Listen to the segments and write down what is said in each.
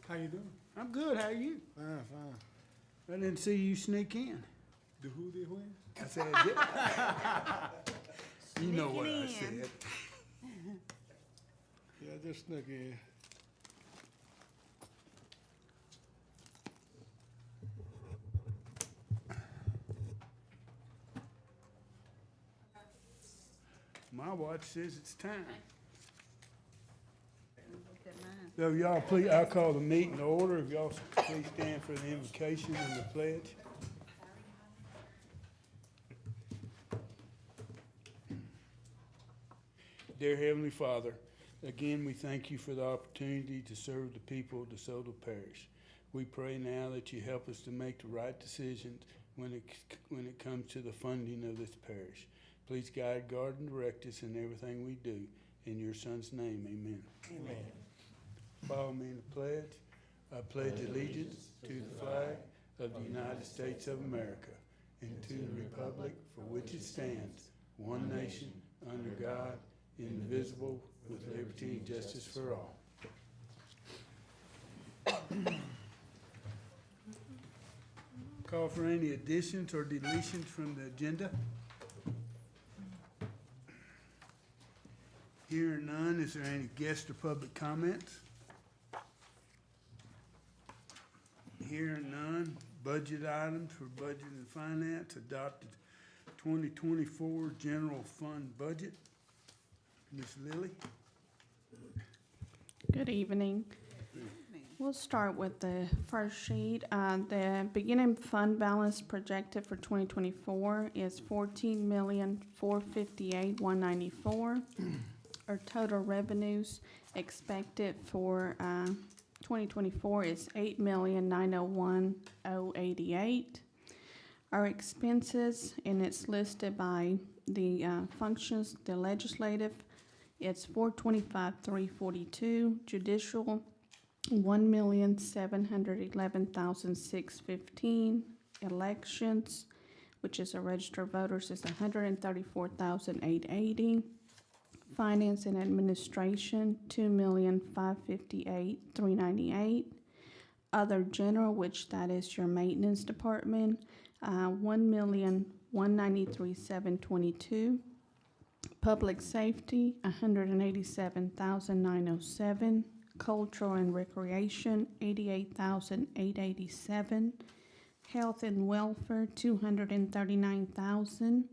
How you doing? I'm good, how are you? Fine, fine. I didn't see you sneak in. The who did when? I said, you know what I said. Yeah, I just snuck in. My watch says it's time. Look at mine. So y'all, please, I'll call the meeting to order. If y'all please stand for the invocation and the pledge. Dear Heavenly Father, again, we thank you for the opportunity to serve the people of DeSoto Parish. We pray now that you help us to make the right decisions when it comes to the funding of this parish. Please guide, guard, and direct us in everything we do. In your Son's name, amen. Amen. Follow me in the pledge. I pledge allegiance to the flag of the United States of America and to the republic for which it stands, one nation, under God, indivisible, with liberty and justice for all. Call for any additions or deletions from the agenda. Hearing none, is there any guest or public comments? Hearing none, budget items for budget and finance, adopted 2024 general fund budget. Ms. Lilly? Good evening. We'll start with the first sheet. The beginning fund balance projected for 2024 is $14,458,194. Our total revenues expected for 2024 is $8,901,088. Our expenses, and it's listed by the functions, the legislative, it's $425,342, judicial, $1,711,615, elections, which is a register of voters, is $134,880. Finance and administration, $2,558,398. Other general, which that is your maintenance department, $1,193,722. Public safety, $187,907. Cultural and recreation, $88,887. Health and welfare, $239,000.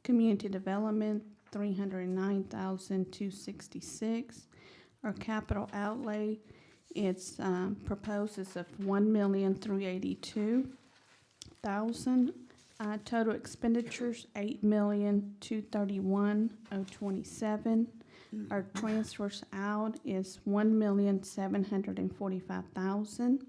Community development, $309,266. Our capital outlay, it's proposes of $1,382,000. Total expenditures, $8,231,027. Our transfers out is $1,745,000.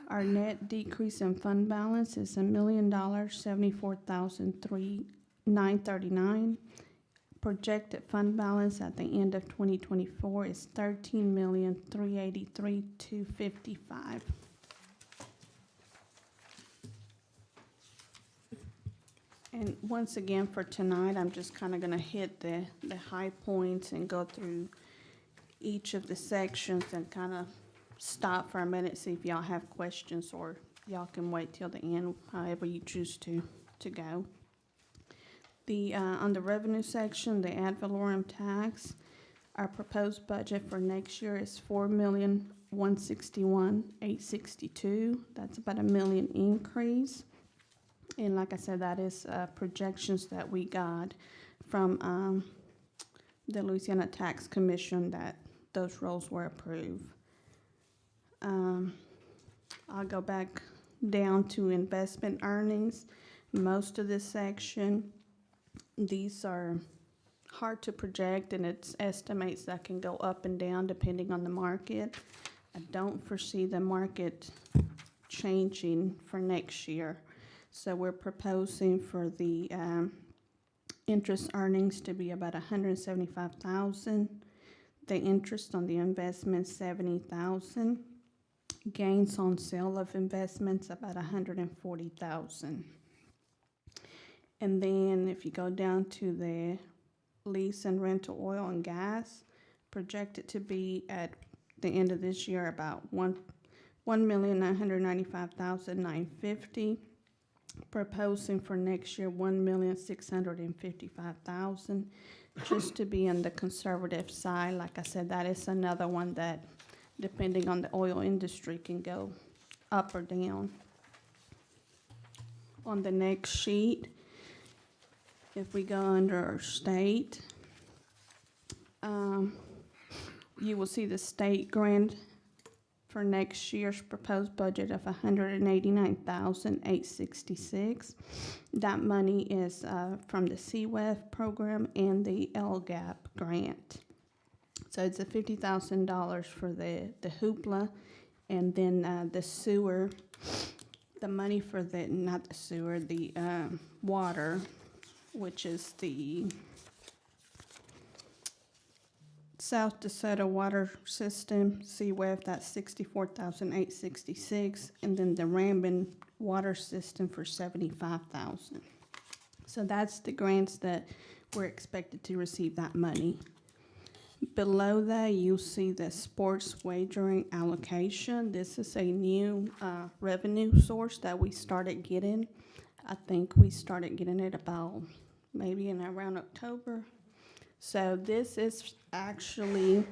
Our net decrease in fund balance is $1,074,939. Projected fund balance at the end of 2024 is $13,383,255. And once again for tonight, I'm just kind of going to hit the high points and go through each of the sections and kind of stop for a minute, see if y'all have questions, or y'all can wait till the end, however you choose to go. On the revenue section, the ad valorem tax, our proposed budget for next year is $4,161,862. That's about $1 million increase. And like I said, that is projections that we got from the Louisiana Tax Commission that those rolls were approved. I'll go back down to investment earnings. Most of this section, these are hard to project, and it's estimates that can go up and down depending on the market. I don't foresee the market changing for next year. So we're proposing for the interest earnings to be about $175,000. The interest on the investments, $70,000. Gains on sale of investments, about $140,000. And then if you go down to the lease and rental oil and gas, projected to be at the end of this year about $1,995,950. Proposing for next year $1,655,000, just to be on the conservative side. Like I said, that is another one that, depending on the oil industry, can go up or down. On the next sheet, if we go under our state, you will see the state grant for next year's proposed budget of $189,866. That money is from the CWEF program and the LGAP grant. So it's a $50,000 for the hoopla, and then the sewer, the money for the, not the sewer, the water, which is the South DeSoto Water System, CWEF, that's $64,866, and then the Rambin Water System for $75,000. So that's the grants that we're expected to receive that money. Below that, you'll see the sports wagering allocation. This is a new revenue source that we started getting. I think we started getting it about maybe in around October. So this is actually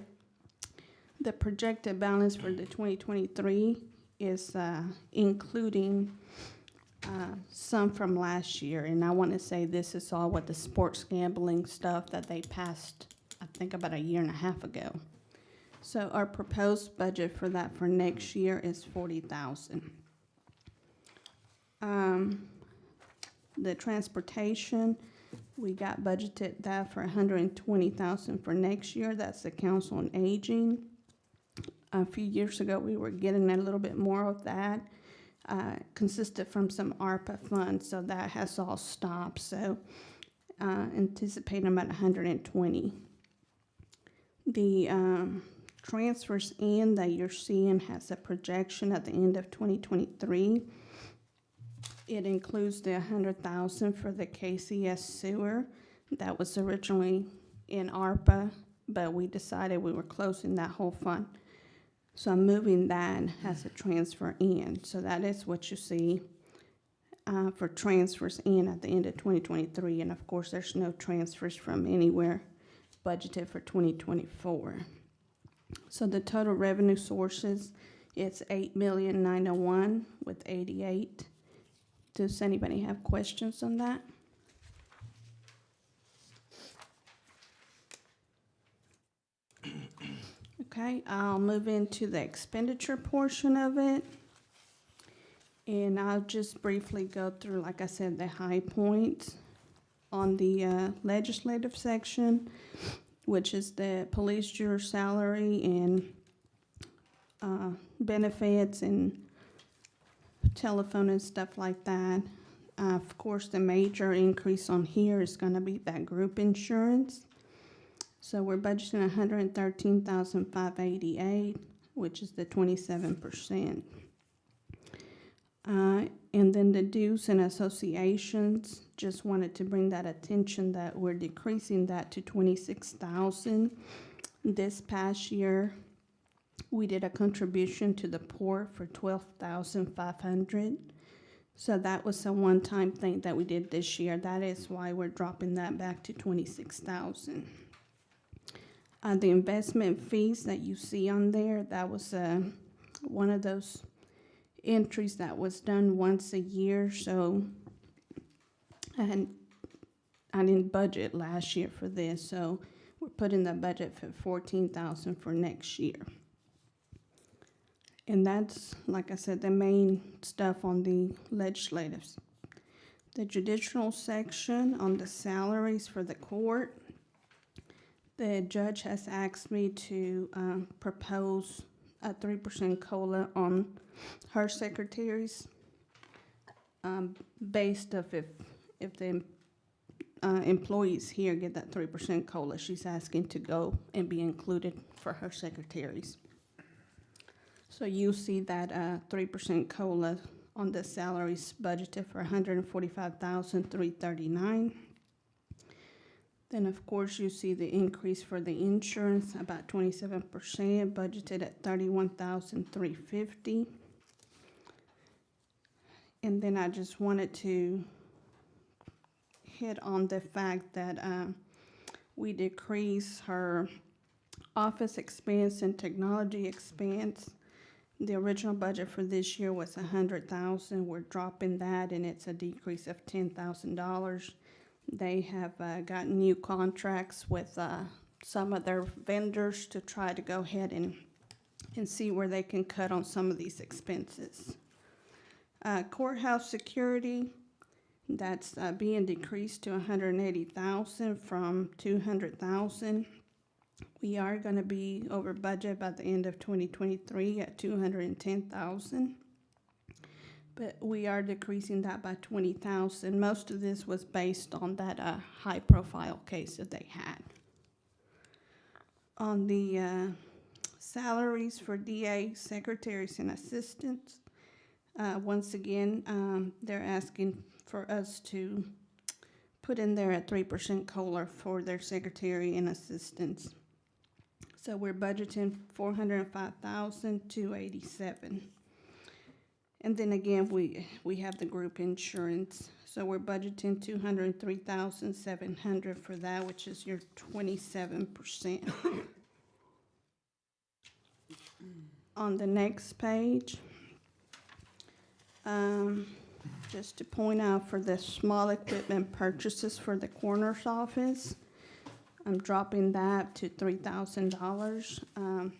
the projected balance for the 2023 is including some from last year. And I want to say this is all what the sports gambling stuff that they passed, I think, about a year and a half ago. So our proposed budget for that for next year is $40,000. The transportation, we got budgeted that for $120,000 for next year. That's the Council on Aging. A few years ago, we were getting a little bit more of that, consisted from some ARPA funds, so that has all stopped. So anticipating about $120,000. The transfers in that you're seeing has a projection at the end of 2023. It includes the $100,000 for the KCS sewer that was originally in ARPA, but we decided we were closing that whole fund. So I'm moving that as a transfer in. So that is what you see for transfers in at the end of 2023. And of course, there's no transfers from anywhere budgeted for 2024. So the total revenue sources, it's $8,901,000 with 88. Does anybody have questions on that? Okay, I'll move into the expenditure portion of it. And I'll just briefly go through, like I said, the high points on the legislative section, which is the police juror salary and benefits and telephone and stuff like that. Of course, the major increase on here is going to be that group insurance. So we're budgeting $113,588, which is the 27%. And then the dues and associations, just wanted to bring that attention that we're decreasing that to $26,000. This past year, we did a contribution to the poor for $12,500. So that was a one-time thing that we did this year. That is why we're dropping that back to $26,000. The investment fees that you see on there, that was one of those entries that was done once a year. So I didn't budget last year for this, so we're putting the budget for $14,000 for next year. And that's, like I said, the main stuff on the legislatives. The judicial section on the salaries for the court, the judge has asked me to propose a 3% COLA on her secretaries, based off if the employees here get that 3% COLA, she's asking to go and be included for her secretaries. So you see that 3% COLA on the salaries budgeted for $145,339. Then, of course, you see the increase for the insurance, about 27%, budgeted at $31,350. And then I just wanted to hit on the fact that we decrease her office expense and technology expense. The original budget for this year was $100,000. We're dropping that, and it's a decrease of $10,000. They have gotten new contracts with some of their vendors to try to go ahead and see where they can cut on some of these expenses. Courthouse security, that's being decreased to $180,000 from $200,000. We are going to be over budget by the end of 2023 at $210,000. But we are decreasing that by $20,000. Most of this was based on that high-profile case that they had. On the salaries for DA, secretaries, and assistants, once again, they're asking for us to put in there a 3% COLA for their secretary and assistants. So we're budgeting $405,287. And then again, we have the group insurance. So we're budgeting $203,700 for that, which is your 27%. On the next page, just to point out for the small equipment purchases for the coroner's office, I'm dropping that to $3,000.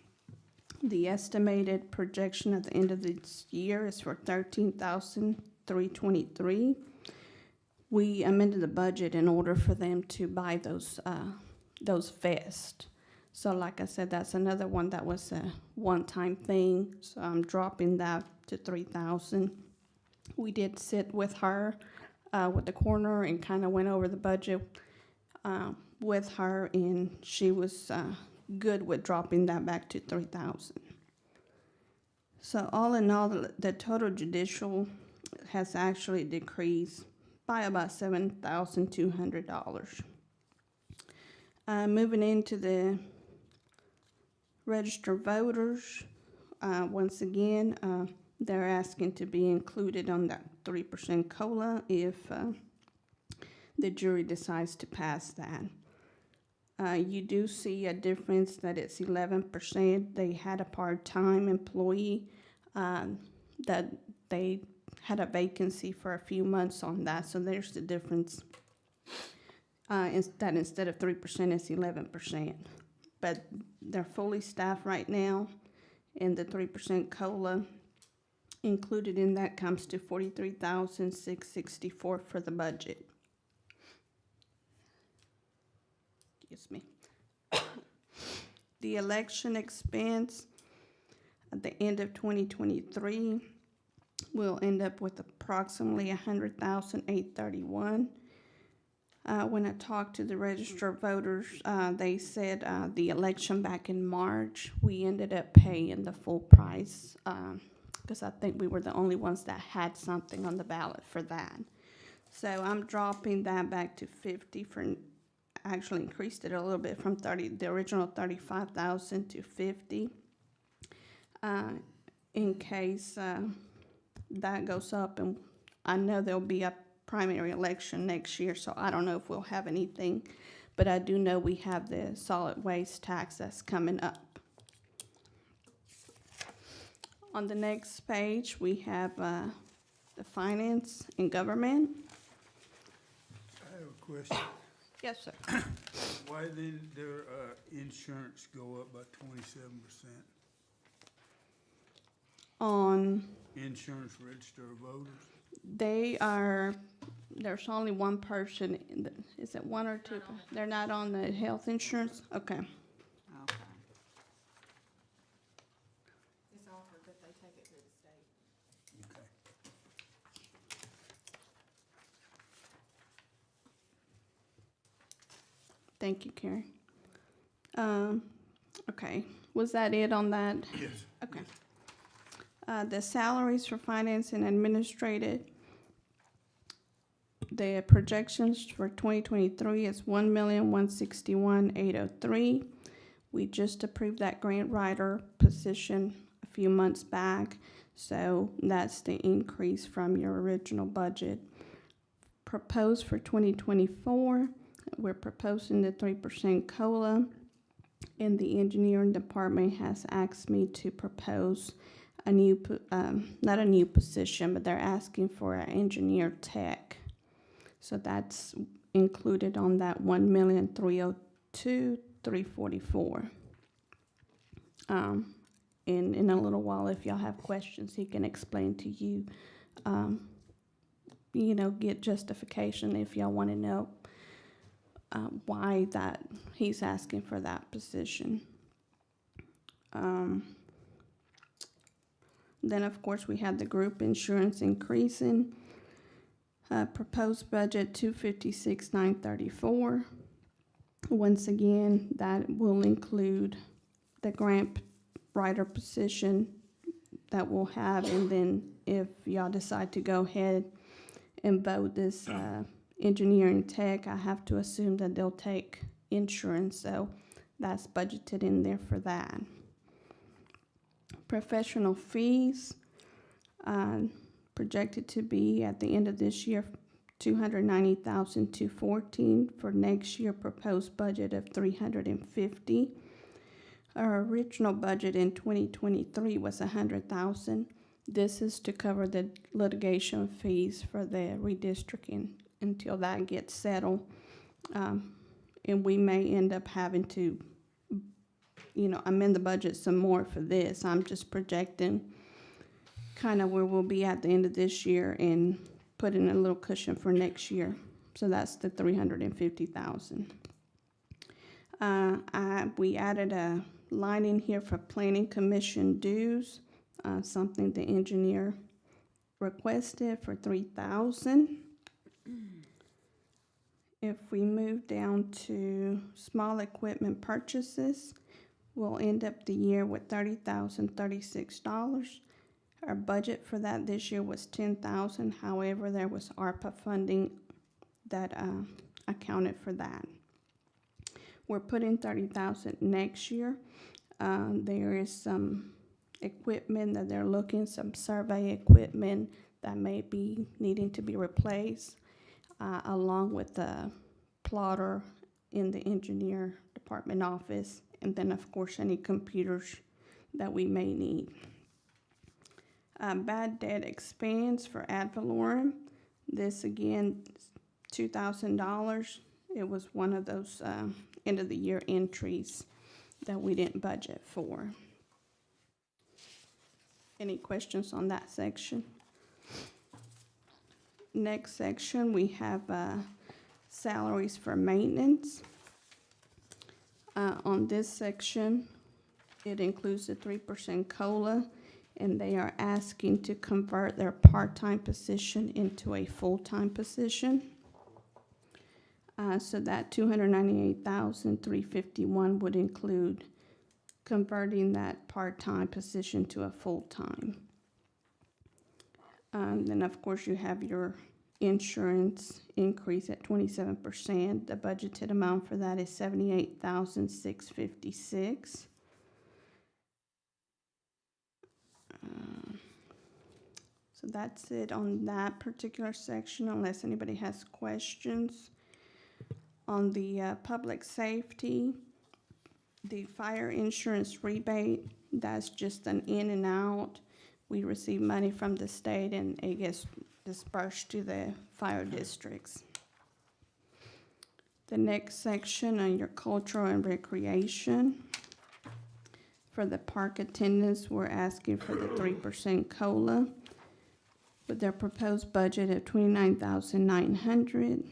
The estimated projection at the end of this year is for $13,323. We amended the budget in order for them to buy those vests. So like I said, that's another one that was a one-time thing. So I'm dropping that to $3,000. We did sit with her, with the coroner, and kind of went over the budget with her, and she was good with dropping that back to $3,000. So all in all, the total judicial has actually decreased by about $7,200. Moving into the registered voters, once again, they're asking to be included on that 3% COLA if the jury decides to pass that. You do see a difference that it's 11%. They had a part-time employee that they had a vacancy for a few months on that, so there's the difference. That instead of 3%, it's 11%. But they're fully staffed right now, and the 3% COLA included in that comes to $43,664 for the budget. Excuse me. The election expense at the end of 2023 will end up with approximately $100,831. When I talked to the registered voters, they said the election back in March, we ended up paying the full price because I think we were the only ones that had something on the ballot for that. So I'm dropping that back to 50 for. Actually increased it a little bit from the original 35,000 to 50, in case that goes up. And I know there'll be a primary election next year, so I don't know if we'll have anything, but I do know we have the solid waste tax that's coming up. On the next page, we have the finance and government. I have a question. Yes, sir. Why did their insurance go up by 27%? On Insurance register of voters? There's only one person, is it one or two? They're not on the health insurance? Okay. Okay. It's offered, but they take it through the state. Okay. Thank you, Carrie. Okay, was that it on that? Yes. Okay. The salaries for finance and administrative, The projections for 2023 is 1,161,803. We just approved that grant writer position a few months back, so that's the increase from your original budget. Proposed for 2024, we're proposing the 3% COLA, and the engineering department has asked me to propose a new, not a new position, but they're asking for an engineer tech. So that's included on that 1,302,344. In a little while, if y'all have questions, he can explain to you, get justification if y'all want to know why that he's asking for that position. Then, of course, we have the group insurance increasing. Proposed budget $256,934. Once again, that will include the grant writer position that we'll have, and then if y'all decide to go ahead and vote this engineering tech, I have to assume that they'll take insurance, so that's budgeted in there for that. Professional fees, projected to be at the end of this year $290,214. For next year, proposed budget of $350,000. Our original budget in 2023 was $100,000. This is to cover the litigation fees for the redistricting until that gets settled, and we may end up having to amend the budget some more for this. I'm just projecting kind of where we'll be at the end of this year and put in a little cushion for next year. So that's the $350,000. We added a line in here for planning commission dues, something the engineer requested for $3,000. If we move down to small equipment purchases, we'll end up the year with $30,036. Our budget for that this year was $10,000. However, there was ARPA funding that accounted for that. We're putting $30,000 next year. There is some equipment that they're looking, some survey equipment that may be needing to be replaced, along with the plotter in the engineer department office, and then of course any computers that we may need. Bad debt expense for ad valorem. This again, $2,000. It was one of those end of the year entries that we didn't budget for. Any questions on that section? Next section, we have salaries for maintenance. On this section, it includes the 3% COLA, and they are asking to convert their part-time position into a full-time position. So that $298,351 would include converting that part-time position to a full-time. Then, of course, you have your insurance increase at 27%. The budgeted amount for that is $78,656. So that's it on that particular section, unless anybody has questions. On the public safety, the fire insurance rebate, that's just an in and out. We receive money from the state and it gets dispersed to the fire districts. The next section on your cultural and recreation. For the park attendance, we're asking for the 3% COLA with their proposed budget of $29,900.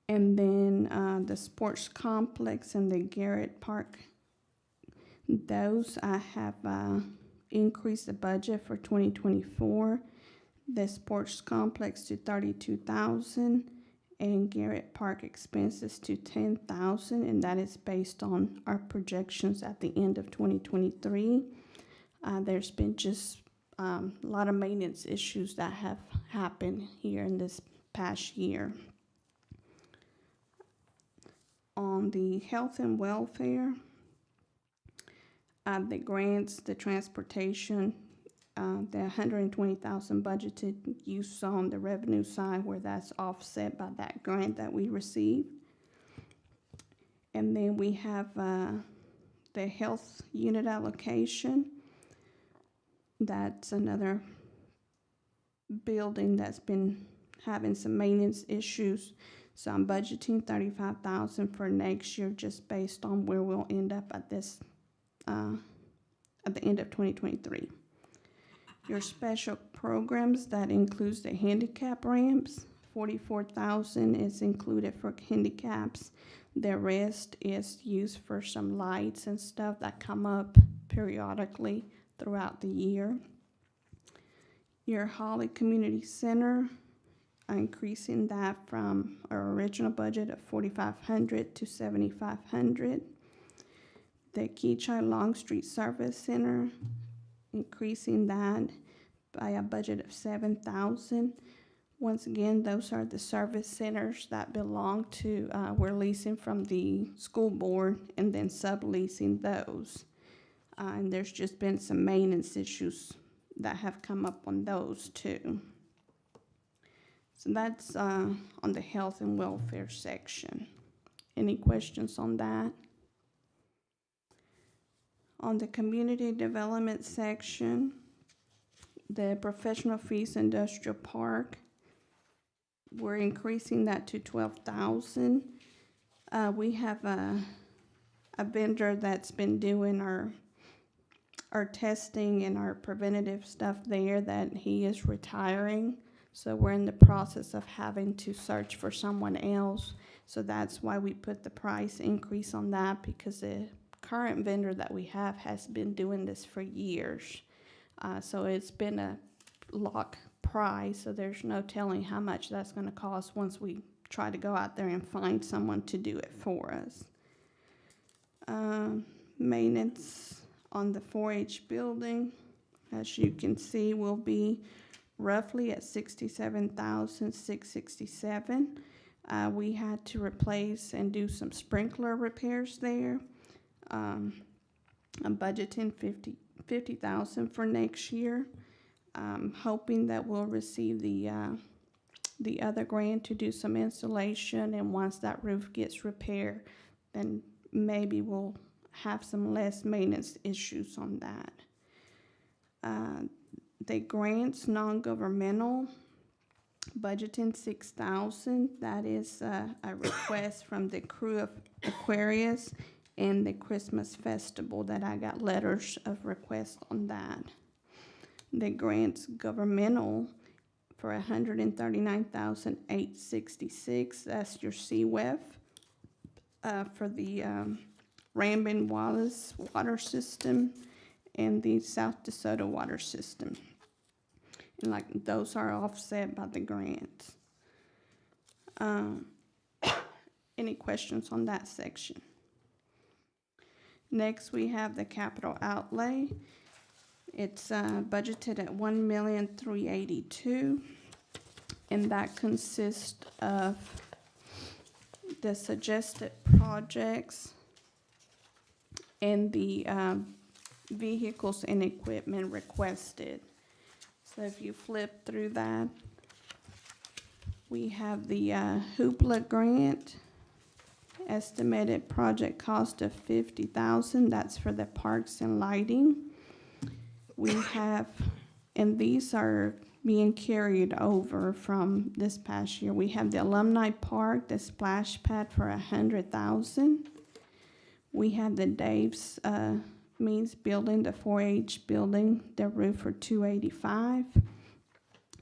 And then the sports complex and the Garrett Park, those I have increased the budget for 2024. The sports complex to $32,000 and Garrett Park expenses to $10,000, and that is based on our projections at the end of 2023. There's been just a lot of maintenance issues that have happened here in this past year. On the health and welfare, the grants, the transportation, the 120,000 budgeted, you saw on the revenue side where that's offset by that grant that we received. And then we have the health unit allocation. That's another building that's been having some maintenance issues. So I'm budgeting 35,000 for next year, just based on where we'll end up at this at the end of 2023. Your special programs, that includes the handicap ramps. 44,000 is included for handicaps. The rest is used for some lights and stuff that come up periodically throughout the year. Your Holly Community Center, increasing that from our original budget of 4,500 to 7,500. The Keachai Longstreet Service Center, increasing that by a budget of 7,000. Once again, those are the service centers that belong to, we're leasing from the school board and then subleasing those. And there's just been some maintenance issues that have come up on those too. So that's on the health and welfare section. Any questions on that? On the community development section, the professional fees industrial park, we're increasing that to 12,000. We have a vendor that's been doing our testing and our preventative stuff there, that he is retiring. So we're in the process of having to search for someone else. So that's why we put the price increase on that, because the current vendor that we have has been doing this for years. So it's been a lock price, so there's no telling how much that's going to cost once we try to go out there and find someone to do it for us. Maintenance on the 4-H building, as you can see, will be roughly at $67,667. We had to replace and do some sprinkler repairs there. I'm budgeting $50,000 for next year. I'm hoping that we'll receive the other grant to do some installation, and once that roof gets repaired, then maybe we'll have some less maintenance issues on that. The grants, non-governmental, budgeting $6,000. That is a request from the crew of Aquarius and the Christmas festival that I got letters of request on that. The grants governmental for $139,866. That's your CWEF for the Rambin Wallace water system and the South DeSoto water system. And like those are offset by the grants. Any questions on that section? Next, we have the capital outlay. It's budgeted at $1,382,000, and that consists of the suggested projects and the vehicles and equipment requested. So if you flip through that, we have the Hoopla grant, estimated project cost of $50,000. That's for the parks and lighting. We have, and these are being carried over from this past year. We have the alumni park, the splash pad for $100,000. We have the Dave's Means building, the 4-H building, the roof for $285,000.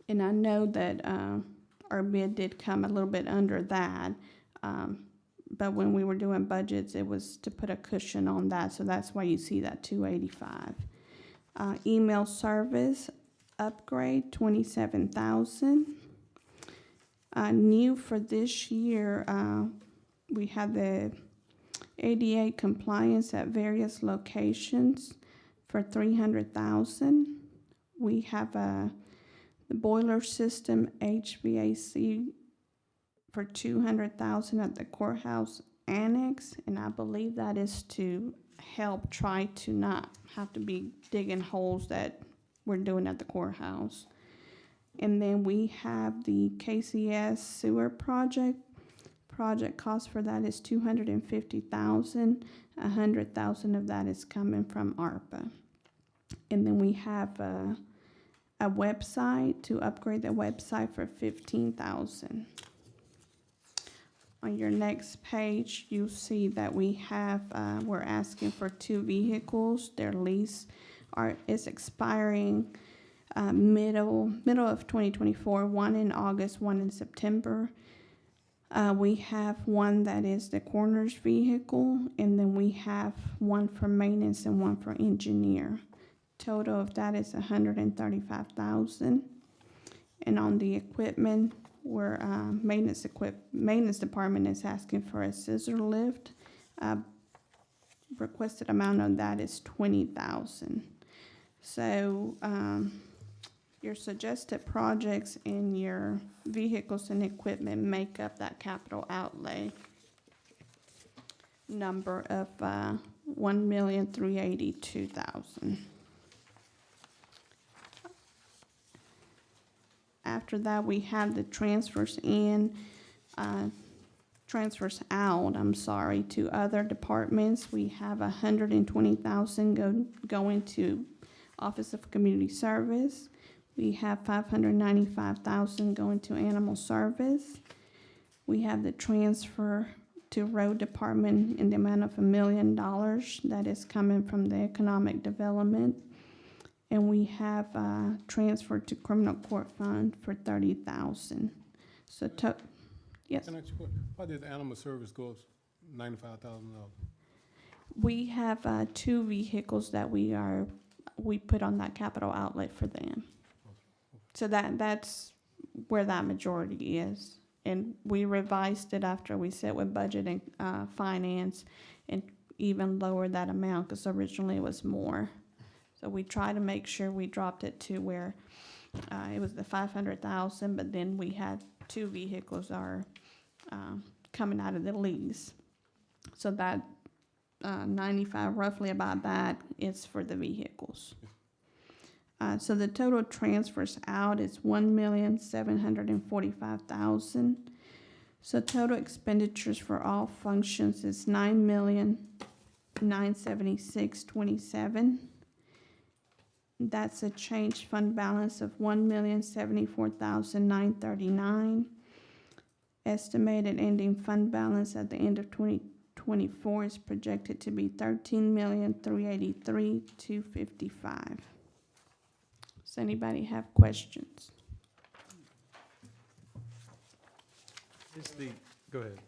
And I know that our bid did come a little bit under that. But when we were doing budgets, it was to put a cushion on that, so that's why you see that $285,000. Email service upgrade, $27,000. New for this year, we have the ADA compliance at various locations for $300,000. We have the boiler system HVAC for $200,000 at the courthouse annex, and I believe that is to help try to not have to be digging holes that we're doing at the courthouse. And then we have the KCS sewer project. Project cost for that is $250,000. $100,000 of that is coming from ARPA. And then we have a website to upgrade the website for $15,000. On your next page, you'll see that we have, we're asking for 2 vehicles. Their lease is expiring middle of 2024, one in August, one in September. We have one that is the coroner's vehicle, and then we have one for maintenance and one for engineer. Total of that is $135,000. And on the equipment, we're maintenance department is asking for a scissor lift. Requested amount on that is $20,000. So your suggested projects in your vehicles and equipment make up that capital outlay number of $1,382,000. After that, we have the transfers out, to other departments. We have $120,000 going to Office of Community Service. We have $595,000 going to Animal Service. We have the transfer to Road Department in the amount of $1 million that is coming from the Economic Development. And we have transfer to Criminal Court Fund for $30,000. So, yes. Can I ask you a question? Why did the animal service go $95,000? We have 2 vehicles that we put on that capital outlet for them. So that's where that majority is. And we revised it after we sat with budget and finance and even lowered that amount because originally it was more. So we try to make sure we dropped it to where it was the $500,000, but then we had 2 vehicles are coming out of the lease. So that 95, roughly about that, is for the vehicles. So the total transfers out is $1,745,000. So total expenditures for all functions is $9,976,27. That's a change fund balance of $1,074,939. Estimated ending fund balance at the end of 2024 is projected to be $13,383,255. Does anybody have questions? Go ahead.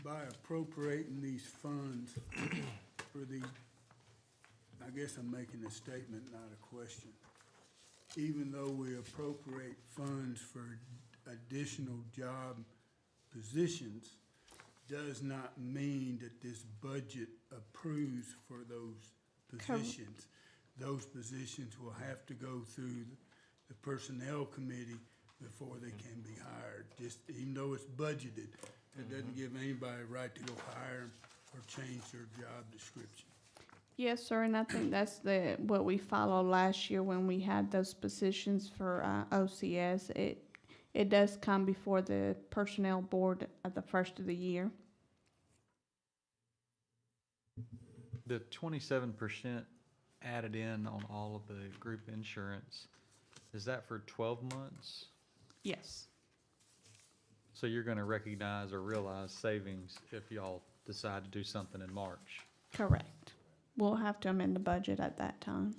By appropriating these funds for the, I guess I'm making a statement, not a question. Even though we appropriate funds for additional job positions, does not mean that this budget approves for those positions. Those positions will have to go through the personnel committee before they can be hired. Just even though it's budgeted, it doesn't give anybody a right to go hire them or change their job description. Yes, sir, and I think that's what we followed last year when we had those positions for OCS. It does come before the personnel board at the first of the year. The 27% added in on all of the group insurance, is that for 12 months? Yes. So you're going to recognize or realize savings if y'all decide to do something in March? Correct. We'll have to amend the budget at that time.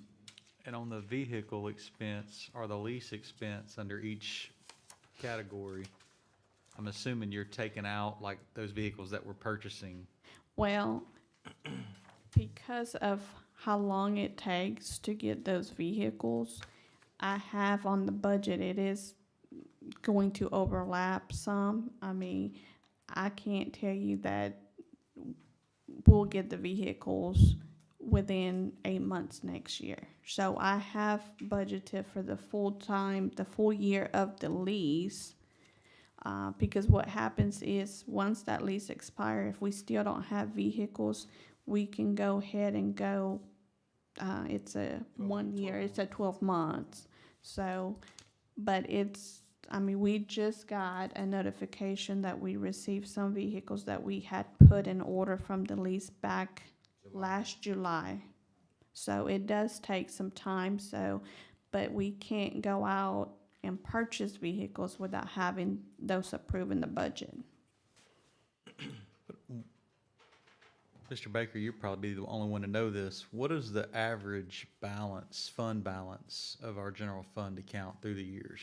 And on the vehicle expense or the lease expense under each category, I'm assuming you're taking out like those vehicles that we're purchasing. Well, because of how long it takes to get those vehicles, I have on the budget, it is going to overlap some. I mean, I can't tell you that we'll get the vehicles within 8 months next year. So I have budgeted for the full year of the lease, Because what happens is, once that lease expires, if we still don't have vehicles, we can go ahead and go, it's a 1 year, it's a 12 months. So, but we just got a notification that we received some vehicles that we had put in order from the lease back last July. So it does take some time, but we can't go out and purchase vehicles without having those approved in the budget. Mr. Baker, you'll probably be the only one to know this. What is the average balance, fund balance of our general fund account through the years?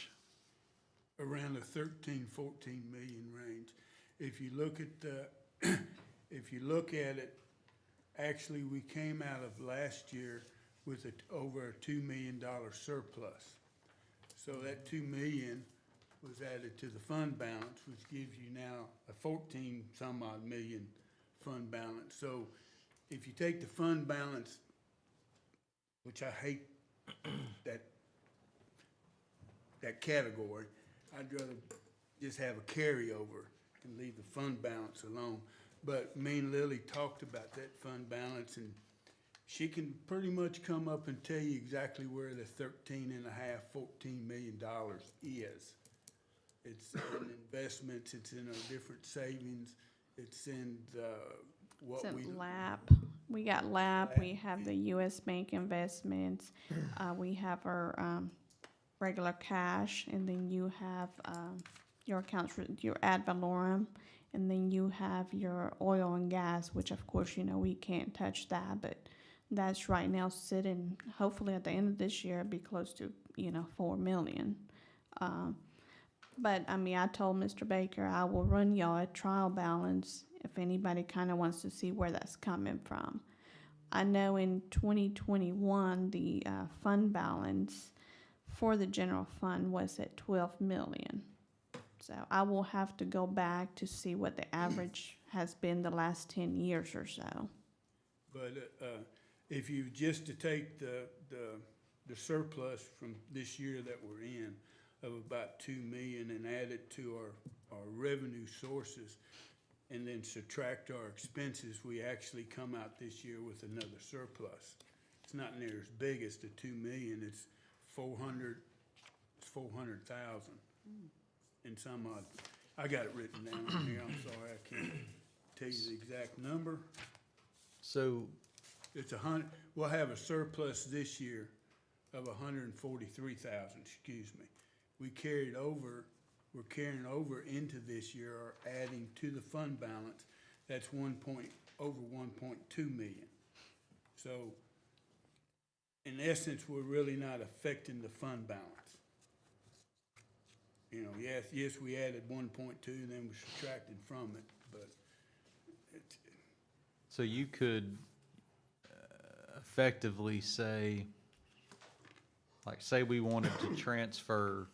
Around the 13, 14 million range. If you look at if you look at it, actually, we came out of last year with over a $2 million surplus. So that 2 million was added to the fund balance, which gives you now a 14 some odd million fund balance. So if you take the fund balance, which I hate that category, I'd rather just have a carryover and leave the fund balance alone. But me and Lily talked about that fund balance, and she can pretty much come up and tell you exactly where the 13 and a half, $14 million is. It's in investments, it's in our different savings, it's in what It's we. in LAP. We got LAP, we have the US Bank investments, we have our, regular cash, and then you have, your accounts, your ad valorem, and then you have your oil and gas, which of course, we can't touch that, but that's right now sitting, hopefully at the end of this year, it'll be close to, 4 million. But I told Mr. Baker, I will run y'all a trial balance if anybody kind of wants to see where that's coming from. I know in 2021, the fund balance for the general fund was at 12 million. So I will have to go back to see what the average has been the last 10 years or so. But if you just to take the surplus from this year that we're in of about 2 million and add it to our revenue sources and then subtract our expenses, we actually come out this year with another surplus. It's not near as big as the 2 million. It's 400,000 and some odd. I got it written down here. I'm sorry, I can't tell you the exact number. So, It's we'll have a surplus this year of 143,000, excuse me. We're carrying over into this year, or adding to the fund balance, that's over 1.2 million. So, in essence, we're really not affecting the fund balance. Yes, we added 1.2, then we subtracted from it, but it's. so you could effectively say, say we wanted to transfer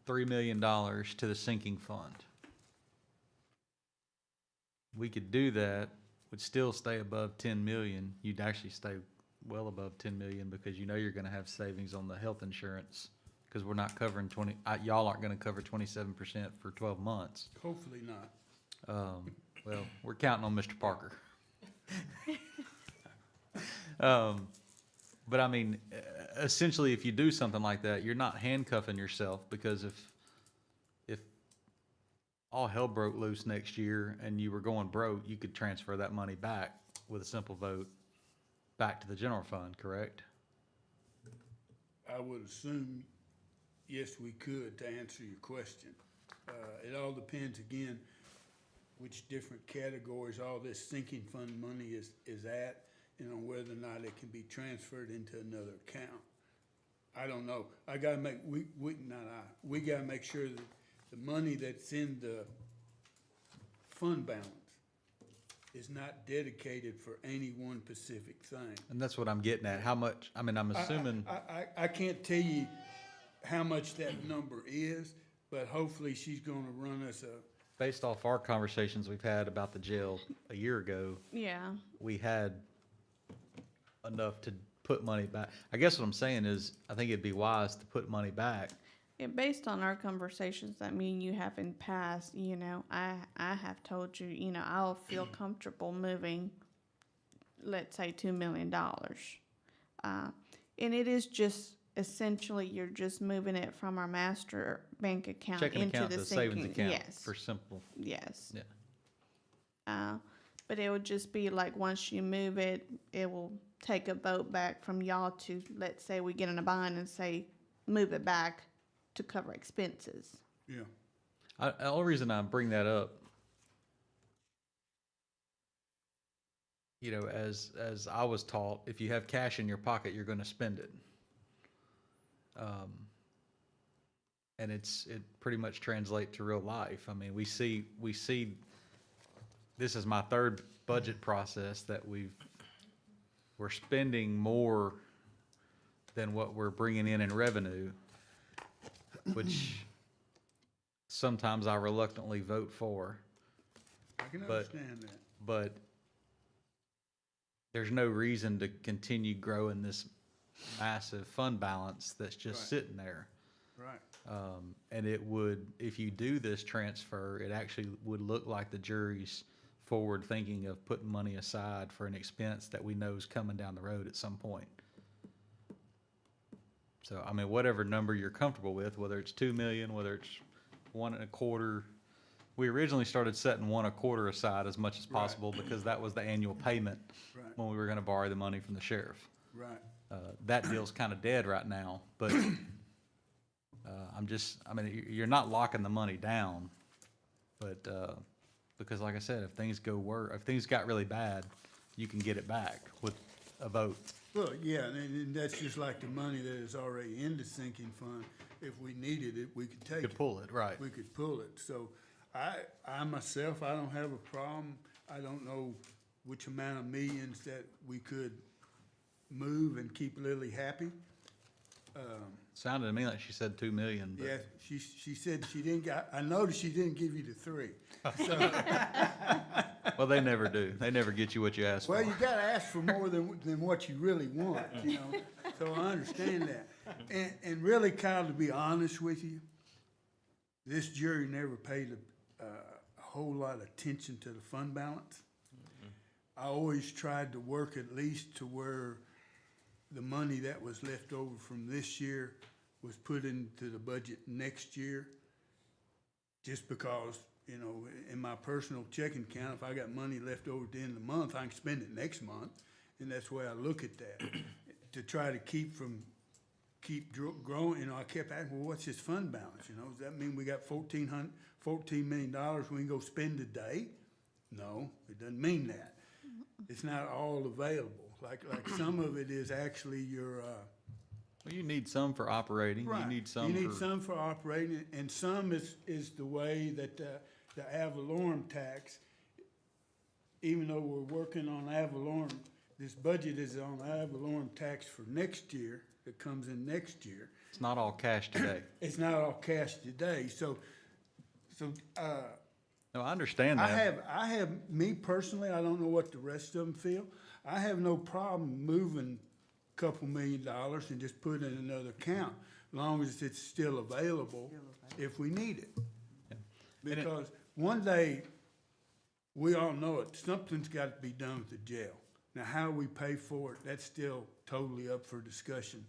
$3 million to the sinking fund. We could do that, would still stay above 10 million. You'd actually stay well above 10 million because you're gonna have savings on the health insurance, because we're not covering y'all aren't gonna cover 27% for 12 months. Hopefully not. Well, we're counting on Mr. Parker. But essentially, if you do something like that, you're not handcuffing yourself, because if all hell broke loose next year and you were going broke, you could transfer that money back with a simple vote back to the general fund, correct? I would assume, yes, we could, to answer your question. It all depends, again, which different categories all this sinking fund money is at, and on whether or not it can be transferred into another account. I don't know. We gotta make sure that the money that's in the fund balance is not dedicated for any one specific thing. And that's what I'm getting at. How much, I'm assuming. I can't tell you how much that number is, but hopefully she's gonna run us Based off our conversations we've had about the jail a year ago, Yeah. we had enough to put money back. I guess what I'm saying is, I think it'd be wise to put money back based on our conversations that me and you have in past, you know, I have told you, you know, I'll feel comfortable moving, let's say, $2 million. And it is just essentially you're just moving it from our master bank account Checking into account the to savings sinking. account Yes. for simple. Yes. Yeah. But it would just be like once you move it, it will take a vote back from y'all to, let's say we get in a bind and say, move it back to cover expenses. Yeah. The only reason I bring that up, you know, as I was taught, if you have cash in your pocket, you're going to spend it. And it pretty much translates to real life. I mean, we see. This is my third budget process that we're spending more than what we're bringing in revenue, which sometimes I reluctantly vote for. I can But- understand that. But there's no reason to continue growing this massive fund balance that's just Right. sitting there. Right. And it would, if you do this transfer, it actually would look like the jury's forward thinking of putting money aside for an expense that we know is coming down the road at some point. So, I mean, whatever number you're comfortable with, whether it's 2 million, whether it's 1.25. We originally started setting 1.25 aside as much as Right. possible because that was the annual payment Right. when we were gonna borrow the money from the sheriff. Right. That deal's kind of dead right now, but you're not locking the money down, but because like I said, if things got really bad, you can get it back with a vote. Well, yeah, and that's just like the money that is already in the sinking fund. If we needed it, we could take Could it. pull it, right? We could pull it. So I myself, I don't have a problem. I don't know which amount of millions that we could move and keep Lily happy. Sounded to me like she said 2 million, but Yeah, she said she didn't I noticed she didn't give you the 3. So, well, they never do. They never get you what you ask well, for. you gotta ask for more than what you really want, you know? So I understand that. And really, Kyle, to be honest with you, this jury never paid a whole lot of attention to the fund balance. I always tried to work at least to where the money that was left over from this year was put into the budget next year. Just because, you know, in my personal checking account, if I got money left over at the end of the month, I can spend it next month. And that's the way I look at that. To try to keep growing, you know, I kept asking, well, what's this fund balance? You know, does that mean we got $14 million we can go spend today? No, it doesn't mean that. It's not all available. Like some of it is actually your, Well, you need some for operating. right. You need some You need for, some for operating, and some is the way that the ad valorem tax, even though we're working on ad valorem, this budget is on ad valorem tax for next year, that comes in next year. it's not all cash today. It's not all cash today, so, No, I understand that. I have, me personally, I don't know what the rest of them feel. I have no problem moving a couple $1 million and just put it in another account, as long as it's still available if we need it. And it- Because one day, we all know it, something's got to be done with the jail. Now, how we pay for it, that's still totally up for discussion.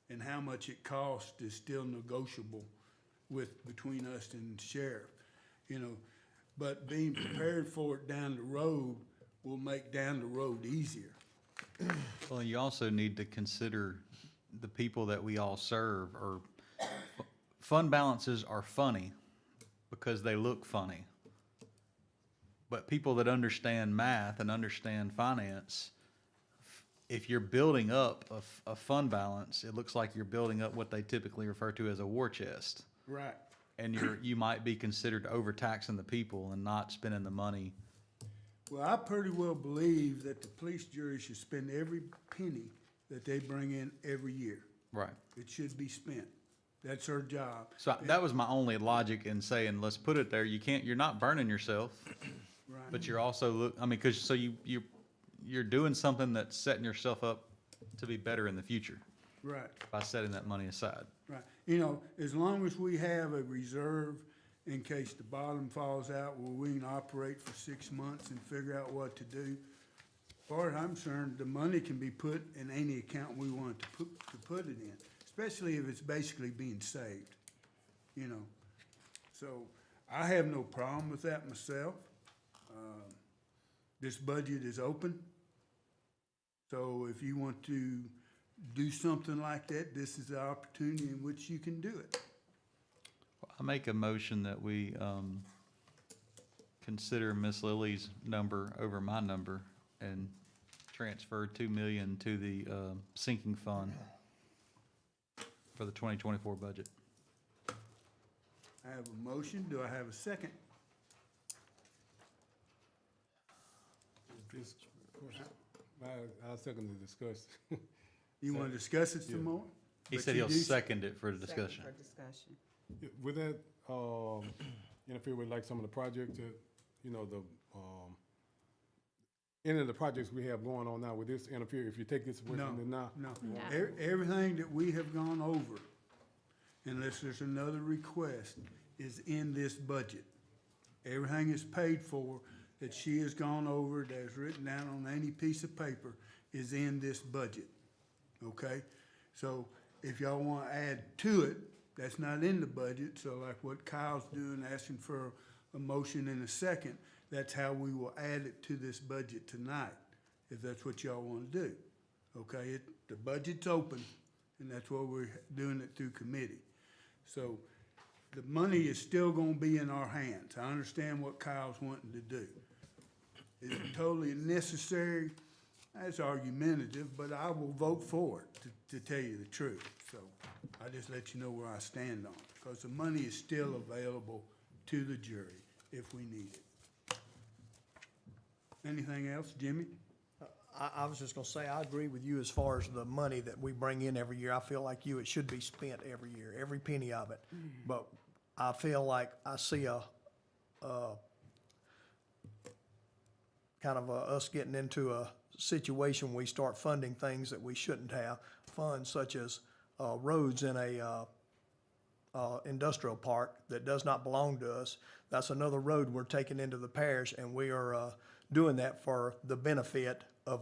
And how much it costs is still negotiable between us and the sheriff, you know. But being prepared for it down the road will make down the road easier. Well, you also need to consider the people that we all serve. Or fund balances are funny because they look funny. But people that understand math and understand finance, if you're building up a fund balance, it looks like you're building up what they typically refer to as a war chest. Right. And you might be considered overtaxing the people and not spending the money. Well, I pretty well believe that the police jury should spend every penny that they bring in every year. Right. It should be spent. That's our job. So that was my only logic in saying, let's put it there. You're not burning yourself, Right. but you're also, you're doing something that's setting yourself up to be better in the future. Right, by setting that money aside. right. You know, as long as we have a reserve in case the bottom falls out, where we can operate for 6 months and figure out what to do, as far as I'm concerned, the money can be put in any account we want to put it in, especially if it's basically being saved, you know. So I have no problem with that myself. This budget is open. So if you want to do something like that, this is the opportunity in which you can do it. I make a motion that we, consider Miss Lily's number over my number and transfer 2 million to the, sinking fund for the 2024 budget. I have a motion. Do I have a second? This- I'll second the discussion. You want to discuss it some Yeah. more? He But said you he'll do- second it for the Second discussion. for discussion. Would that, interfere with like some of the projects that, you know, the, any of the projects we have going on now, would this interfere if you take this away from the now? No. No. Everything that we have gone over, unless there's another request, is in this budget. Everything is paid for that she has gone over, that's written down on any piece of paper, is in this budget, okay? So if y'all want to add to it, that's not in the budget, so like what Kyle's doing, asking for a motion in a second, that's how we will add it to this budget tonight, if that's what y'all want to do, okay? The budget's open, and that's why we're doing it through committee. So the money is still gonna be in our hands. I understand what Kyle's wanting to do. Is it totally necessary? That's argumentative, but I will vote for it, to tell you the truth. So I just let you know where I stand on it, because the money is still available to the jury if we need it. Anything else, Jimmy? I was just gonna say, I agree with you as far as the money that we bring in every year. I feel like it should be spent every year, every penny of it. But I feel like I see us getting into a situation where we start funding things that we shouldn't have. Funds such as, roads in a, industrial park that does not belong to us. That's another road we're taking into the parish, and we are, doing that for the benefit of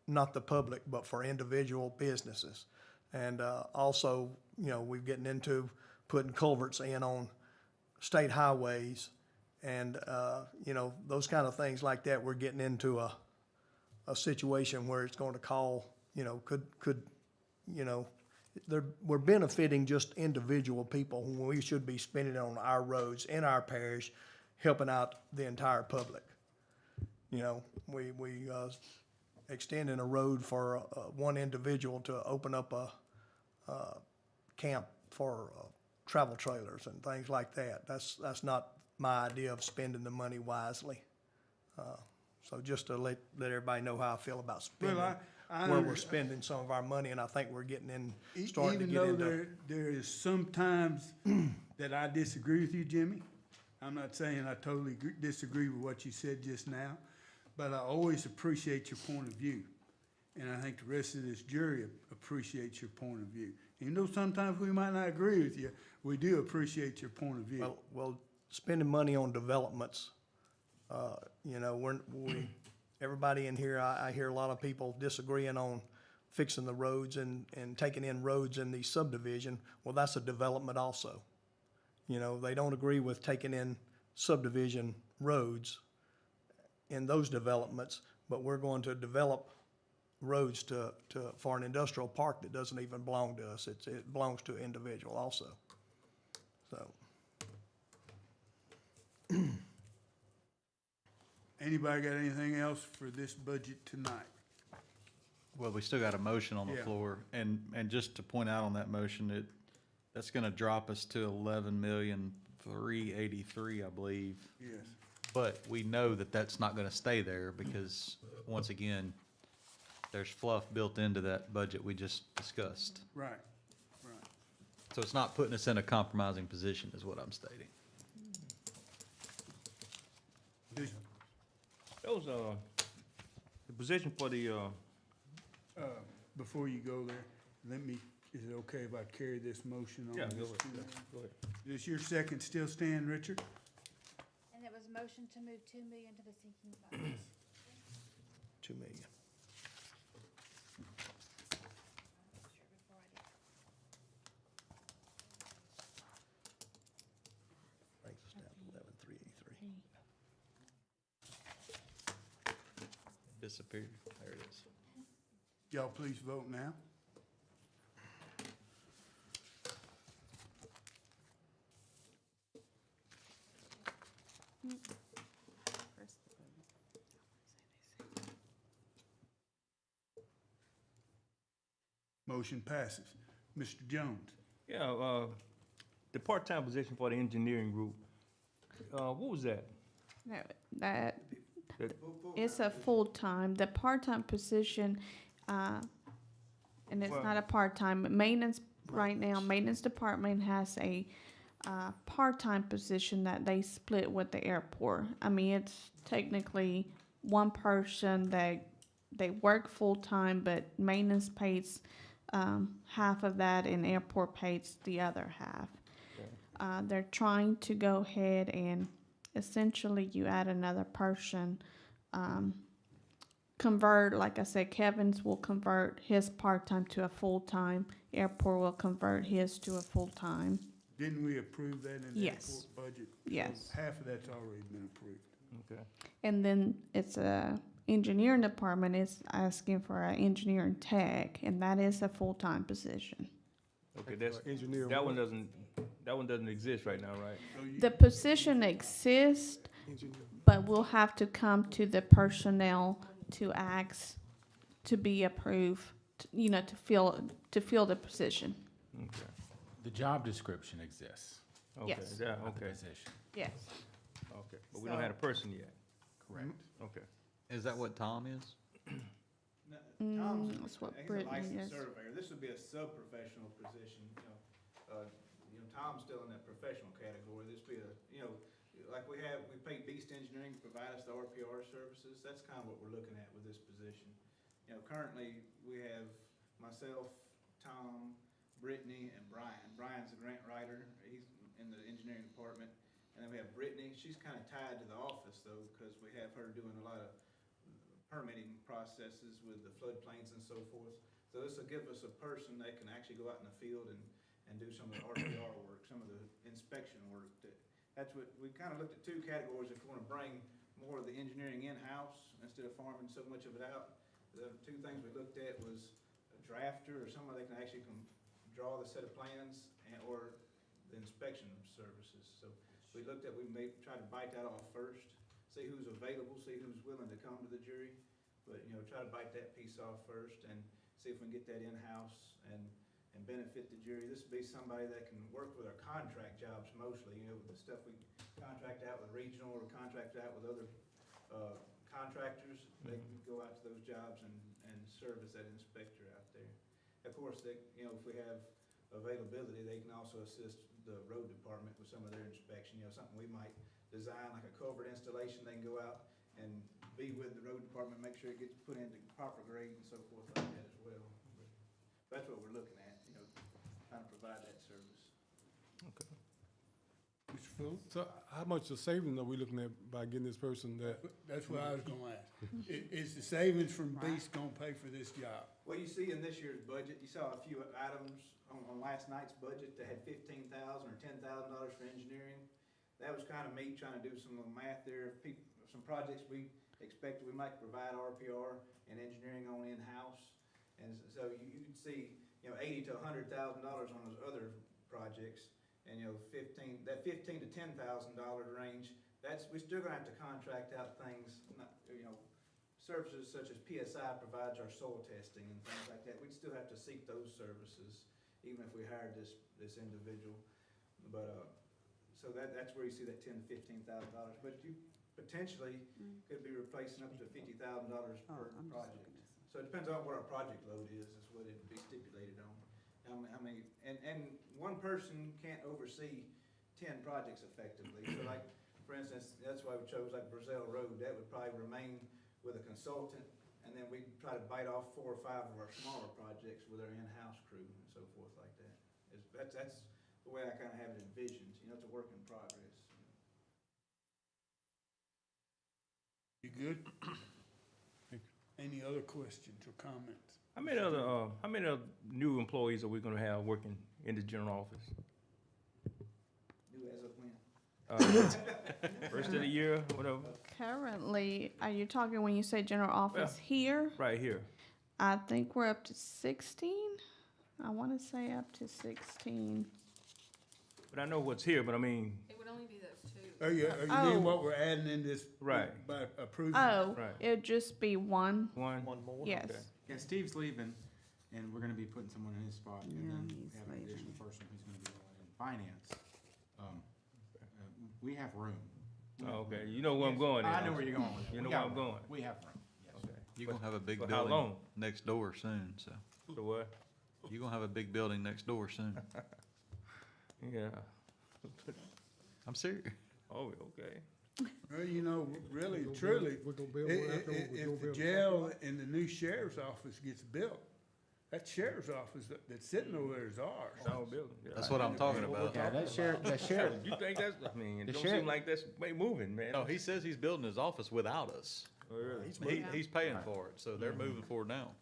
not the public, but for individual businesses. And, also, you know, we're getting into putting culverts in on state highways and, you know, those kind of things like that. We're getting into a situation where it's going to call, you know, you know, we're benefiting just individual people when we should be spending it on our roads in our parish, helping out the entire public. You know, we extending a road for one individual to open up a camp for travel trailers and things like that. That's not my idea of spending the money wisely. So just to let everybody know how I feel about spending, I where we're spending some of our money, and I think we're getting in, starting to Even get though into. there is some times that I disagree with you, Jimmy, I'm not saying I totally disagree with what you said just now, but I always appreciate your point of view. And I think the rest of this jury appreciates your point of view. Even though sometimes we might not agree with you, we do appreciate your point of view. Well, spending money on developments, you know, everybody in here, I hear a lot of people disagreeing on fixing the roads and taking in roads in the subdivision. Well, that's a development also. You know, they don't agree with taking in subdivision roads in those developments, but we're going to develop roads for an industrial park that doesn't even belong to us. It belongs to an individual also. So. Anybody got anything else for this budget tonight? Well, we still got a motion on the Yeah. floor, and just to point out on that motion, that's gonna drop us to 11,383,000, I believe. Yes. But we know that that's not gonna stay there because, once again, there's fluff built into that budget we just discussed. Right, right. So it's not putting us in a compromising position, is what I'm stating. That was, the position for the, Before you go there, Is it okay if I carry this motion on? Yeah, this go ahead, too? go ahead. Does your second still stand, Richard? And it was motion to move 2 million to the sinking fund. 2 million. Brings us down to 11,383. Disappeared. There it is. Y'all please vote now. Motion passes. Mr. Jones? Yeah, the part-time position for the engineering group, what was that? No, that, That- it's a full-time, the part-time position, and it's Well- not a part-time, maintenance, right now, maintenance department has a, part-time position that they split with the airport. I mean, it's technically one person that they work full-time, but maintenance pays, half of that and airport pays the other half. Okay. They're trying to go ahead and essentially you add another person, convert, like I said, Kevin's will convert his part-time to a full-time, airport will convert his to a full-time. Didn't we approve that in the Yes. airport budget? Yes. So half of that's already been approved. Okay. And then it's a engineering department is asking for an engineering tech, and that is a full-time position. Okay, that's, Engineer. that one doesn't exist right now, right? So you- The position exists, Engineer. but we'll have to come to the personnel to ask to be approved, you know, to fill the position. Okay. The job description exists Okay, Yes. yeah, of the okay, position, Yes. okay. But we don't have a person yet. correct? Okay. Is that what Tom is? That's what He's a Brittany licensed is. surveyor. This would be a sub-professional position, Tom's still in that professional category. This would be like we pay Beast Engineering to provide us the RPR services. That's kind of what we're looking at with this position. Currently, we have myself, Tom, Brittany, and Brian. Brian's a grant writer. He's in the engineering department. And then we have Brittany. She's kind of tied to the office, though, because we have her doing a lot of permitting processes with the floodplains and so forth. So this will give us a person that can actually go out in the field and do some of the RPR work, some of the inspection work. That's what, we kind of looked at two categories if we want to bring more of the engineering in-house instead of farming so much of it out. The two things we looked at was a drafter or someone that can actually draw the set of plans or the inspection services. So we looked at, we may try to bite that off first, see who's available, see who's willing to come to the jury. But, try to bite that piece off first and see if we can get that in-house and benefit the jury. This would be somebody that can work with our contract jobs mostly, the stuff we contract out with regional or contract out with other contractors. They can go out to those jobs and serve as that inspector out there. Of course, if we have availability, they can also assist the road department with some of their inspection, something we might design, like a culvert installation, they can go out and be with the road department, make sure it gets put into proper grade and so forth like that as well. But that's what we're looking at, trying to provide that service. Okay. Mr. Fuller? So how much of savings are we looking at by getting this person that? That's what I was gonna ask. Is the savings from Beast gonna pay for this job? Well, you see in this year's budget, you saw a few items on last night's budget that had $15,000 or $10,000 for engineering. That was kind of me trying to do some little math there. Some projects we expected we might provide RPR and engineering on in-house. And so you could see, $80,000 to $100,000 on those other projects. And, that $15,000 to $10,000 range, we're still gonna have to contract out things, services such as PSI provides our soil testing and things like that. We'd still have to seek those services, even if we hired this individual. But, so that's where you see that $10,000 to $15,000. But you potentially could be replacing up to $50,000 per project. So it depends on what our project load is what it'd be stipulated on. And one person can't oversee 10 projects effectively. So like, for instance, that's why we chose like Brazil Road. That would probably remain with a consultant And then we try to bite off 4 or 5 of our smaller projects with our in-house crew and so forth like that. That's the way I kind of have it envisioned, you know, it's a work in progress. You good? Any other questions or comments? How many other new employees are we gonna have working in the general office? New as of when? First of the year, whatever, Currently, are you talking when you say general office here? right here. I think we're up to 16. I want to say up to 16. But I know what's here, but I mean, It would only be those two. Are you Oh. mean what we're adding in this? Right. By approving? Oh, Right. it'd just be one. one, more? Yes. Okay. Yeah, Steve's leaving, and we're gonna be putting someone in his spot, and Yeah, then he's we have an leaving. additional person who's gonna be going in finance. We have room. We have Oh, okay, room. you know where I'm going I now. know where you're going with it. You We know got where I'm room. going. We have room, yes. Okay. You're gonna have a big For how building long? next door soon, so. So what? You're gonna have a big building next door soon. Yeah. I'm serious. Oh, okay. Well, you know, really, truly, We're gonna build i- one i- after, we're gonna if the build jail and the new sheriff's office gets built, that sheriff's office that's sitting over there is ours. It's our building. Yeah. That's what I'm talking about. Yeah, that sheriff, You think that's, I mean, it The don't sheriff- seem like that's way moving, man. No, he says he's building his office without us. Oh, really? He's paying for it, so they're moving forward now.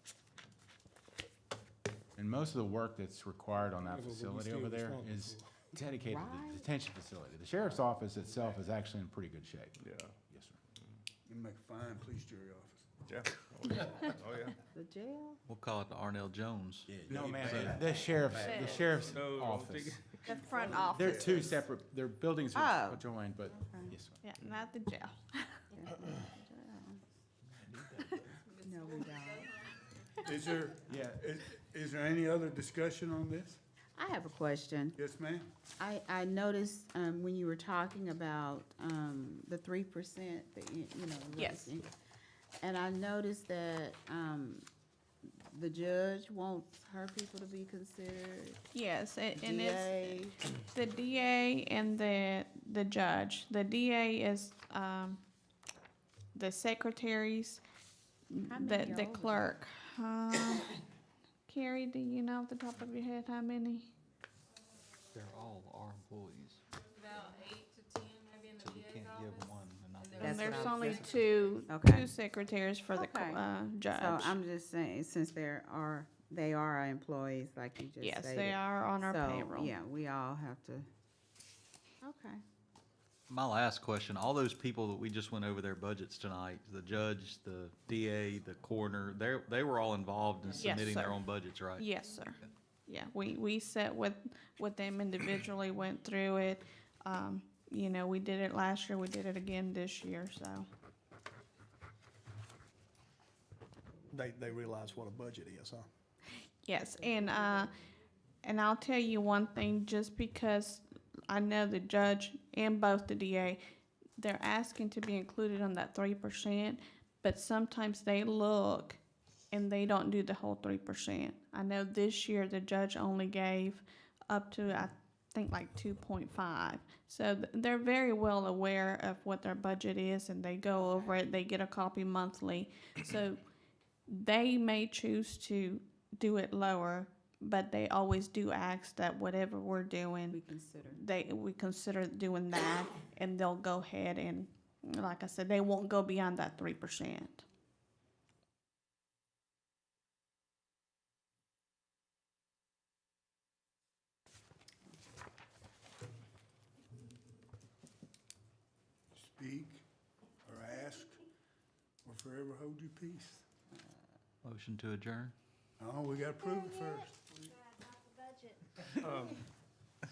and most of the work that's required on that That's what we facility still over there responsible is dedicated to Right. the detention facility. The sheriff's office itself is actually in pretty good shape. Yeah, Yes, sir. You make a fine police jury office. yeah. Oh, yeah. Oh, yeah. The jail? We'll call it the Arnell Jones. No, man, the sheriff's No, don't office. think The front office. They're two separate, their buildings are Oh. adjoined, but, yes, sir. Yeah, not the jail. No, we don't. Is there, Yeah. is there any other discussion on this? I have a question. Yes, ma'am? I noticed, when you were talking about, the 3%, you know. Yes. raising, And I noticed that, the judge wants her people to be considered. Yes, and it's DA. the DA and the judge. The DA is, the secretaries, How many the are over clerk. Carrie, do you know off the top of your head how many? They're all our employees, About 8 to 10, maybe in the so you DA's can't give office. one and not the And other. And That's what there's I was only thinking. two Okay. secretaries for the Okay. judge. So I'm just saying, since they are our employees, like you just Yes, stated. they are on our So, payroll. yeah, we all have to, okay. My last question, all those people that we just went over their budgets tonight, the judge, the DA, the coroner, they were all involved in Yes, submitting their sir. own budgets, right? Yes, sir. Yeah, we sat with them individually, went through it. You know, we did it last year, we did it again this year, so. They realize what a budget is, huh? Yes, and I'll tell you one thing, just because I know the judge and both the DA, they're asking to be included on that 3%, but sometimes they look and they don't do the whole 3%. I know this year the judge only gave up to, I think, like 2.5. So they're very well aware of what their budget is, and they go over it, they get a copy monthly. So they may choose to do it lower, but they always do ask that whatever we're doing, we consider doing that, and they'll go ahead and, like I said, they won't go beyond that 3%. Speak or ask or forever hold your peace. Motion to adjourn? Oh, we gotta prove it first. Budget. Um, I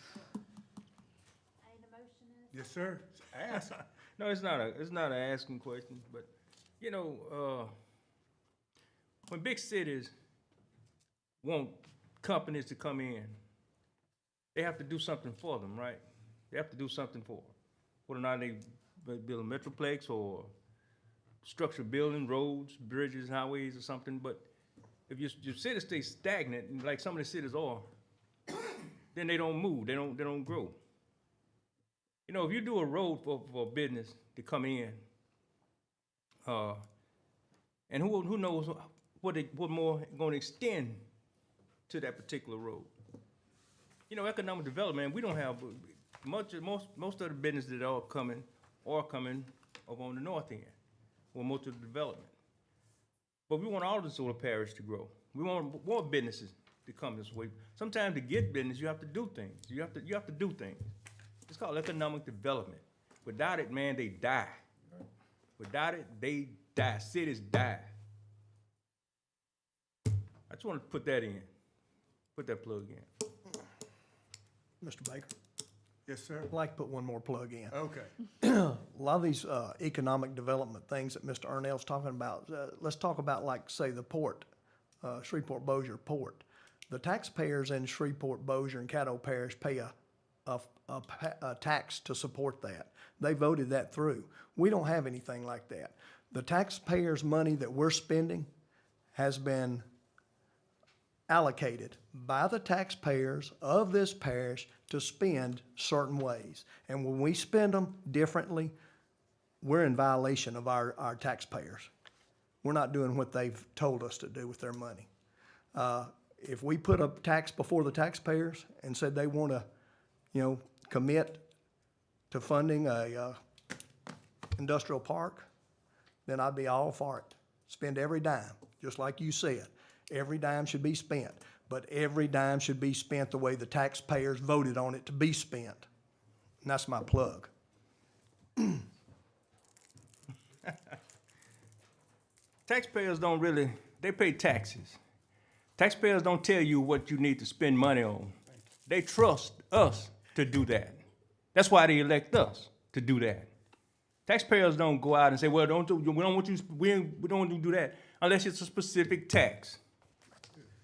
need a motion and a Yes, sir. Ask. No, it's not a asking question, but, you know, when big cities want companies to come in, they have to do something for them, right? They have to do something for them. Whether or not they build a metroplex or structure building, roads, bridges, highways or something, but if your city stays stagnant, like some of the cities are, then they don't move, they don't grow. You know, if you do a road for a business to come in, And who knows what more gonna extend to that particular road. You know, economic development, we don't have most of the businesses that are coming over on the north end, or most of the development. But we want all the DeSoto Parish to grow. We want more businesses to come this way. Sometimes to get business, you have to do things. You have to do things. It's called economic development. Without it, man, they die. Without it, they die. Cities die. I just want to put that in. Put that plug in. Mr. Baker, Yes, sir. I'd like to put one more plug in. Okay. A lot of these economic development things that Mr. Ernell's talking about, let's talk about, like, say, the port, Shreveport-Bossier Port. The taxpayers in Shreveport-Bossier and Caddo Parish pay a tax to support that. They voted that through. We don't have anything like that. The taxpayers' money that we're spending has been allocated by the taxpayers of this parish to spend certain ways. And when we spend them differently, we're in violation of our taxpayers. We're not doing what they've told us to do with their money. If we put a tax before the taxpayers and said they want to, commit to funding a industrial park, then I'd be all for it. Spend every dime, just like you said. Every dime should be spent, but every dime should be spent the way the taxpayers voted on it to be spent. And that's my plug. Taxpayers don't really, they pay taxes. Taxpayers don't tell you what you need to spend money on. They trust us to do that. That's why they elect us to do that. Taxpayers don't go out and say, well, we don't want you to do that unless it's a specific tax.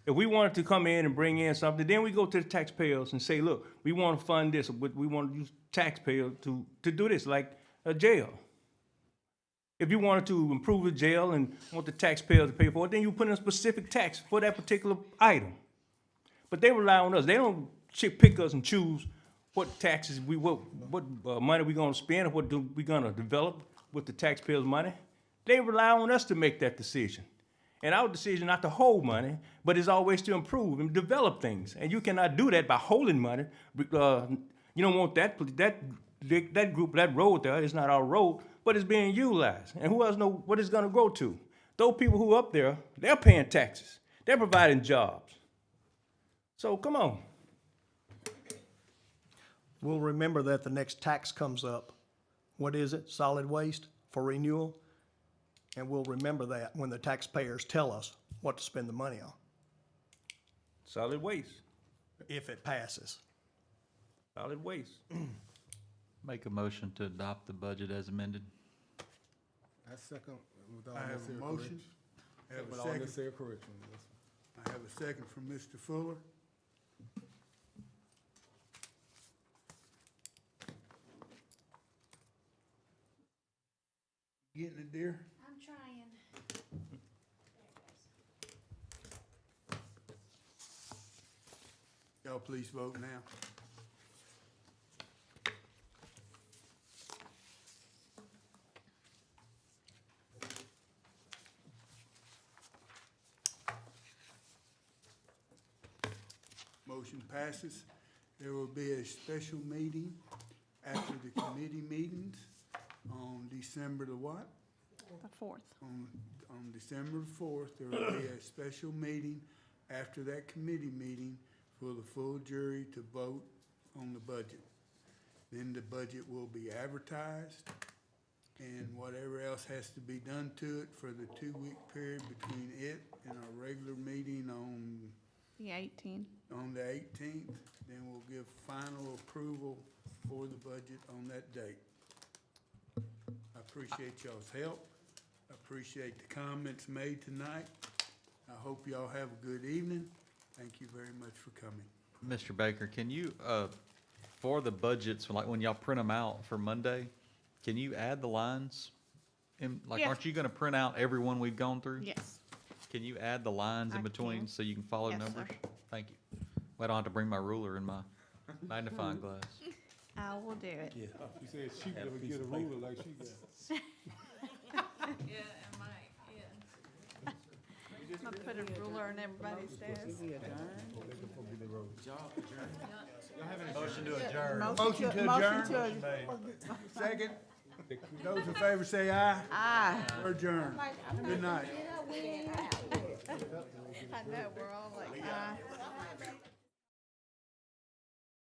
If we wanted to come in and bring in something, then we go to the taxpayers and say, look, we want to fund this, but we want to use taxpayers to do this, like a jail. If you wanted to improve the jail and want the taxpayers to pay for it, then you put in a specific tax for that particular item. But they rely on us. They don't pick us and choose what taxes what money we're going to spend or what we're going to develop with the taxpayers' money. They rely on us to make that decision. And our decision not to hold money, but is always to improve and develop things. And you cannot do that by holding money. You don't want that group, that road there, it's not our road, but it's being utilized. And who else knows what it's gonna go to? Those people who are up there, they're paying taxes. They're providing jobs. So come on. We'll remember that the next tax comes up. What is it? Solid waste for renewal? And we'll remember that when the taxpayers tell us what to spend the money on, Solid waste, if it passes. solid waste. Make a motion to adopt the budget as amended. I second with all I have a necessary motion. corrections. I have With a all second. necessary corrections. Yes. I have a second from Mr. Fuller. Getting it, dear? I'm trying. Y'all please vote now. Motion passes. There will be a special meeting after the committee meetings on December the what? The 4th. On December the 4th, there will be a special meeting after that committee meeting for the full jury to vote on the budget. Then the budget will be advertised, and whatever else has to be done to it for the 2-week period between it and our regular meeting on The 18th. the 18th, then we'll give final approval for the budget on that date. I appreciate y'all's help. I appreciate the comments made tonight. I hope y'all have a good evening. Thank you very much for coming. Mr. Baker, can you, for the budgets, like when y'all print them out for Monday, can you add the lines? Like, Yeah. aren't you gonna print out every one we've gone through? Yes. Can you add the lines in I between can. so you can follow Yes, sir. numbers? Thank you. Well, I don't have to bring my ruler and my magnifying glass. I will do it. You said she would get a ruler like she got. Yeah, it might, yeah. I'm gonna put a ruler on everybody's desk. Is he adjourned? Motion to adjourn. Motion to adjourn. Second. Those in favor say aye. Aye. We're adjourned. Good night. I know, we're all like,